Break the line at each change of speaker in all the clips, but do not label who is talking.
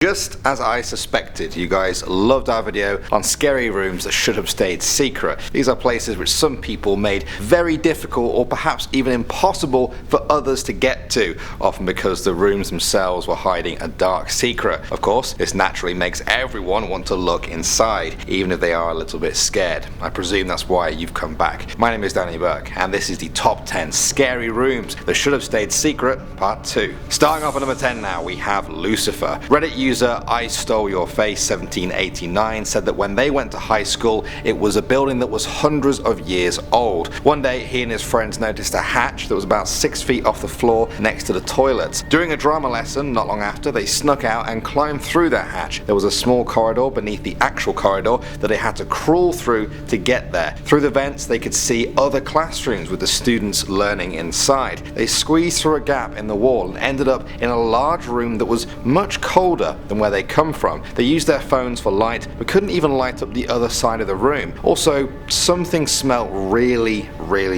Just as I suspected, you guys loved our video on scary rooms that should have stayed secret. These are places which some people made very difficult or perhaps even impossible for others to get to, often because the rooms themselves were hiding a dark secret. Of course, this naturally makes everyone want to look inside, even if they are a little bit scared. I presume that's why you've come back. My name is Danny Burke, and this is the top 10 scary rooms that should have stayed secret, part 2. Starting off at number 10 now, we have Lucifer. Reddit user I Stole Your Face 1789 said that when they went to high school, it was a building that was hundreds of years old. One day, he and his friends noticed a hatch that was about 6 feet off the floor next to the toilets. During a drama lesson, not long after, they snuck out and climbed through that hatch. There was a small corridor beneath the actual corridor that they had to crawl through to get there. Through the vents, they could see other classrooms with the students learning inside. They squeezed through a gap in the wall and ended up in a large room that was much colder than where they come from. They used their phones for light but couldn't even light up the other side of the room. Also, something smelled really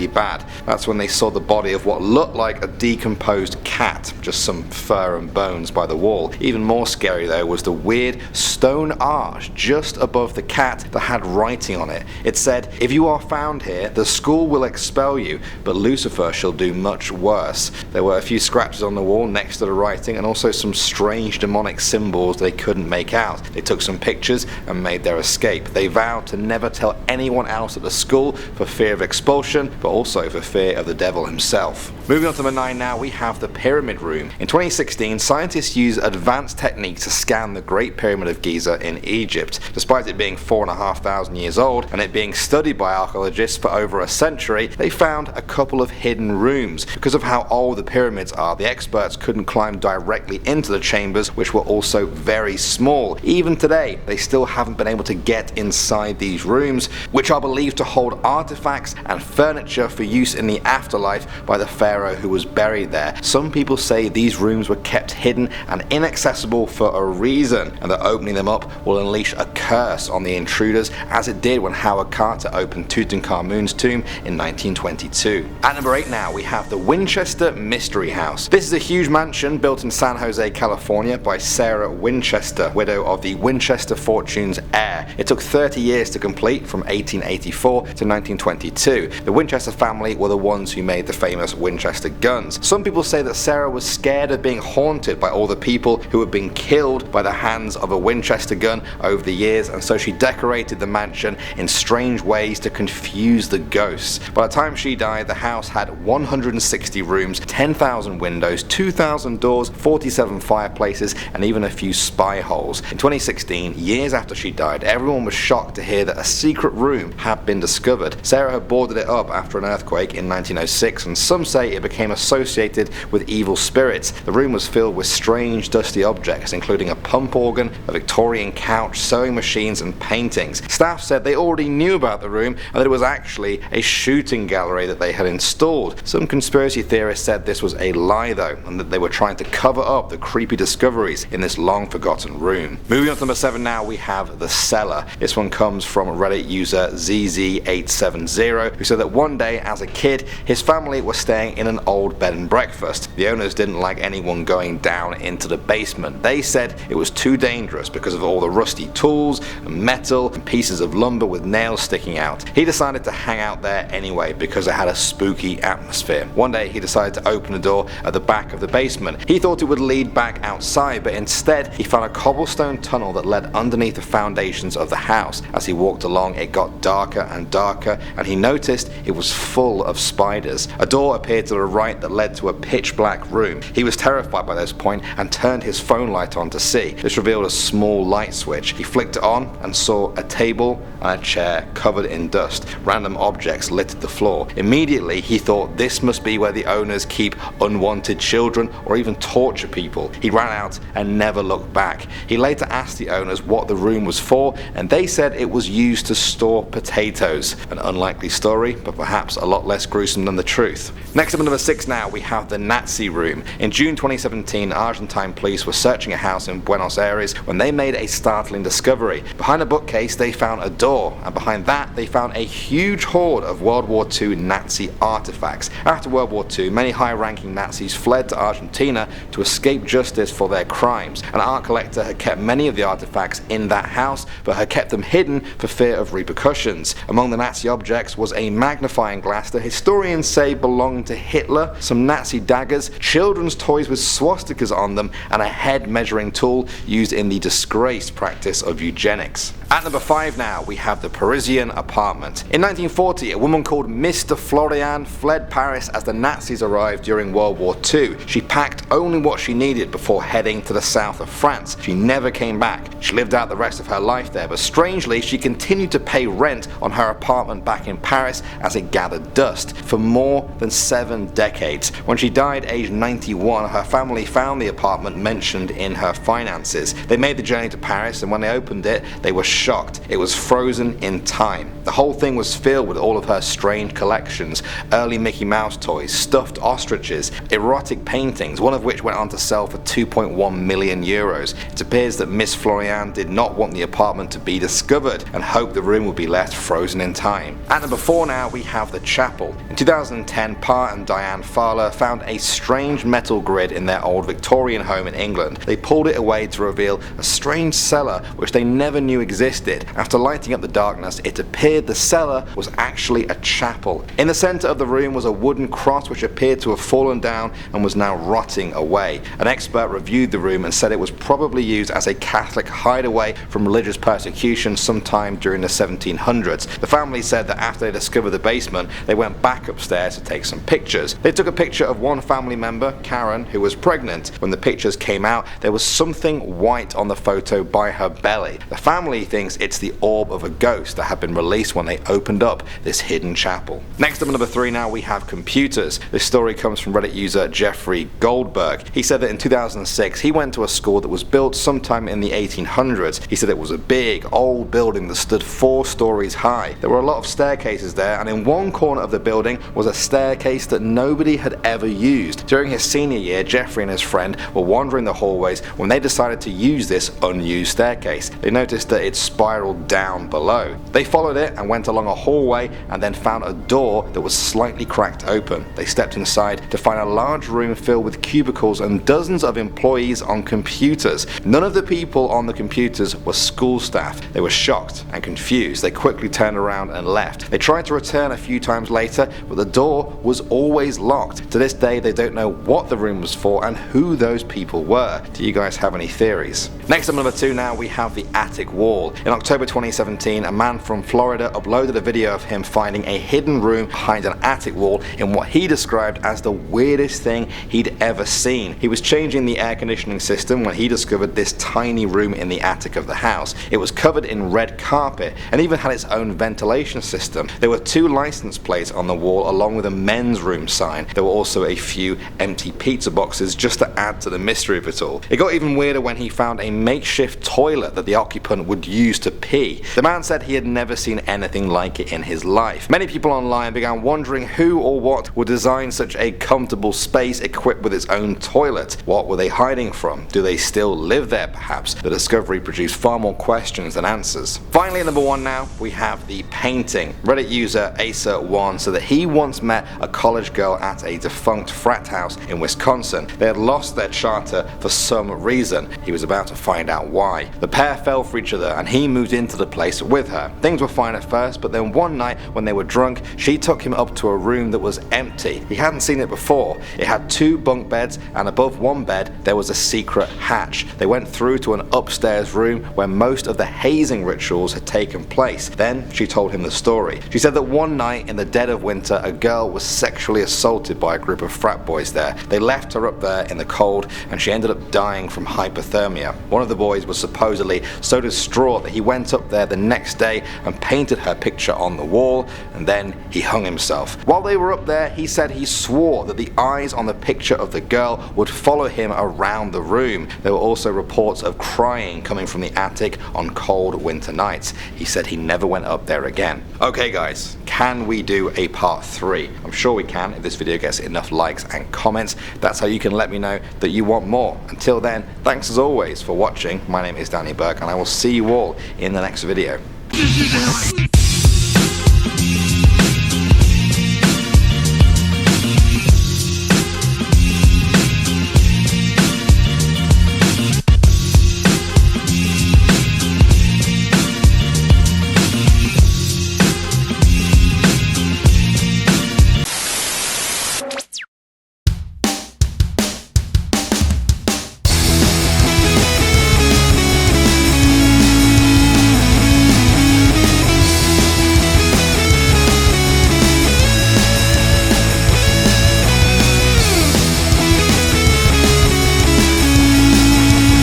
bad. That's when they saw the body of what looked like a decomposed cat, just some fur and bones by the wall. Even more scary though was the weird stone arch just above the cat that had writing on it. It said, "If you are found here, the school will expel you, but Lucifer shall do much worse." There were a few scratches on the wall next to the writing and also some strange demonic symbols they couldn't make out. They took some pictures and made their escape. They vowed to never tell anyone else at the school for fear of expulsion, but also for fear of the devil himself. Moving on to number 9 now, we have the Pyramid Room. In 2016, scientists used advanced techniques to scan the Great Pyramid of Giza in Egypt. Despite it being 4,500 years old and it being studied by archaeologists for over a century, they found a couple of hidden rooms. Because of how old the pyramids are, the experts couldn't climb directly into the chambers, which were also very small. Even today, they still haven't been able to get inside these rooms, which are believed to hold artifacts and furniture for use in the afterlife by the pharaoh who was buried there. Some people say these rooms were kept hidden and inaccessible for a reason, and that opening them up will unleash a curse on the intruders, as it did when Howard Carter opened Tutankhamun's tomb in 1922. At number 8 now, we have the Winchester Mystery House. This is a huge mansion built in San Jose, California by Sarah Winchester, widow of the Winchester fortune's heir. It took 30 years to complete, from 1884 to 1922. The Winchester family were the ones who made the famous Winchester guns. Some people say that Sarah was scared of being haunted by all the people who had been killed by the hands of a Winchester gun over the years, and so she decorated the mansion in strange ways to confuse the ghosts. By the time she died, the house had 160 rooms, 10,000 windows, 2,000 doors, 47 fireplaces, and even a few spy holes. In 2016, years after she died, everyone was shocked to hear that a secret room had been discovered. Sarah had boarded it up after an earthquake in 1906, and some say it became associated with evil spirits. The room was filled with strange dusty objects, including a pump organ, a Victorian couch, sewing machines, and paintings. Staff said they already knew about the room and that it was actually a shooting gallery that they had installed. Some conspiracy theorists said this was a lie though, and that they were trying to cover up the creepy discoveries in this long forgotten room. Moving on to number 7 now, we have the Cellar. This one comes from Reddit user ZZ870, who said that one day as a kid, his family was staying in an old bed and breakfast. The owners didn't like anyone going down into the basement. They said it was too dangerous because of all the rusty tools and metal and pieces of lumber with nails sticking out. He decided to hang out there anyway because it had a spooky atmosphere. One day he decided to open the door at the back of the basement. He thought it would lead back outside, but instead he found a cobblestone tunnel that led underneath the foundations of the house. As he walked along, it got darker and darker, and he noticed it was full of spiders. A door appeared to the right that led to a pitch black room. He was terrified by this point and turned his phone light on to see. This revealed a small light switch. He flicked it on and saw a table and a chair covered in dust. Random objects littered the floor. Immediately he thought this must be where the owners keep unwanted children or even torture people. He ran out and never looked back. He later asked the owners what the room was for, and they said it was used to store potatoes. An unlikely story, but perhaps a lot less gruesome than the truth. Next up at number 6 now, we have the Nazi Room. In June 2017, Argentine police were searching a house in Buenos Aires when they made a startling discovery. Behind a bookcase they found a door, and behind that they found a huge hoard of World War II Nazi artifacts. After World War II, many high-ranking Nazis fled to Argentina to escape justice for their crimes. An art collector had kept many of the artifacts in that house, but had kept them hidden for fear of repercussions. Among the Nazi objects was a magnifying glass that historians say belonged to Hitler, some Nazi daggers, children's toys with swastikas on them, and a head measuring tool used in the disgraced practice of eugenics. At number 5 now, we have the Parisian Apartment. In 1940, a woman called Mr. Florian fled Paris as the Nazis arrived during World War II. She packed only what she needed before heading to the south of France. She never came back. She lived out the rest of her life there, but strangely, she continued to pay rent on her apartment back in Paris as it gathered dust for more than 7 decades. When she died aged 91, her family found the apartment mentioned in her finances. They made the journey to Paris, and when they opened it, they were shocked. It was frozen in time. The whole thing was filled with all of her strange collections, early Mickey Mouse toys, stuffed ostriches, erotic paintings, one of which went on to sell for 2.1 million euros. It appears that Miss Florian did not want the apartment to be discovered and hoped the room would be left frozen in time. At number 4 now, we have the chapel. In 2010, Pa and Diane Fowler found a strange metal grid in their old Victorian home in England. They pulled it away to reveal a strange cellar which they never knew existed. After lighting up the darkness, it appeared the cellar was actually a chapel. In the center of the room was a wooden cross which appeared to have fallen down and was now rotting away. An expert reviewed the room and said it was probably used as a Catholic hideaway from religious persecution sometime during the 1700s. The family said that after they discovered the basement, they went back upstairs to take some pictures. They took a picture of one family member, Karen, who was pregnant. When the pictures came out, there was something white on the photo by her belly. The family thinks it's the orb of a ghost that had been released when they opened up this hidden chapel. Next up at number 3 now, we have computers. This story comes from Reddit user Jeffrey Goldberg. He said that in 2006 he went to a school that was built sometime in the 1800s. He said it was a big old building that stood 4 stories high. There were a lot of staircases there, and in one corner of the building was a staircase that nobody had ever used. During his senior year, Jeffrey and his friend were wandering the hallways when they decided to use this unused staircase. They noticed that it spiraled down below. They followed it and went along a hallway and then found a door that was slightly cracked open. They stepped inside to find a large room filled with cubicles and dozens of employees on computers. None of the people on the computers were school staff. They were shocked and confused. They quickly turned around and left. They tried to return a few times later, but the door was always locked. To this day, they don't know what the room was for and who those people were. Do you guys have any theories? Next up, number 2 now, we have the attic wall. In October 2017, a man from Florida uploaded a video of him finding a hidden room behind an attic wall in what he described as the weirdest thing he'd ever seen. He was changing the air conditioning system when he discovered this tiny room in the attic of the house. It was covered in red carpet and even had its own ventilation system. There were 2 license plates on the wall along with a men's room sign. There were also a few empty pizza boxes just to add to the mystery of it all. It got even weirder when he found a makeshift toilet that the occupant would use to pee. The man said he had never seen anything like it in his life. Many people online began wondering who or what would design such a comfortable space equipped with its own toilet. What were they hiding from? Do they still live there perhaps? The discovery produced far more questions than answers. Finally, at number 1 now, we have the painting. Reddit user Acer1 said that he once met a college girl at a defunct frat house in Wisconsin. They had lost their charter for some reason. He was about to find out why. The pair fell for each other and he moved into the place with her. Things were fine at first, but then one night when they were drunk, she took him up to a room that was empty. He hadn't seen it before. It had 2 bunk beds, and above one bed there was a secret hatch. They went through to an upstairs room where most of the hazing rituals had taken place. Then she told him the story. She said that one night in the dead of winter, a girl was sexually assaulted by a group of frat boys there. They left her up there in the cold and she ended up dying from hypothermia. One of the boys was supposedly so distraught that he went up there the next day and painted her picture on the wall, and then he hung himself. While they were up there, he said he swore that the eyes on the picture of the girl would follow him around the room. There were also reports of crying coming from the attic on cold winter nights. He said he never went up there again. Okay guys, can we do a part 3? I'm sure we can if this video gets enough likes and comments. That's how you can let me know that you want more. Until then, thanks as always for watching. My name is Danny Burke and I will see you all in the next video.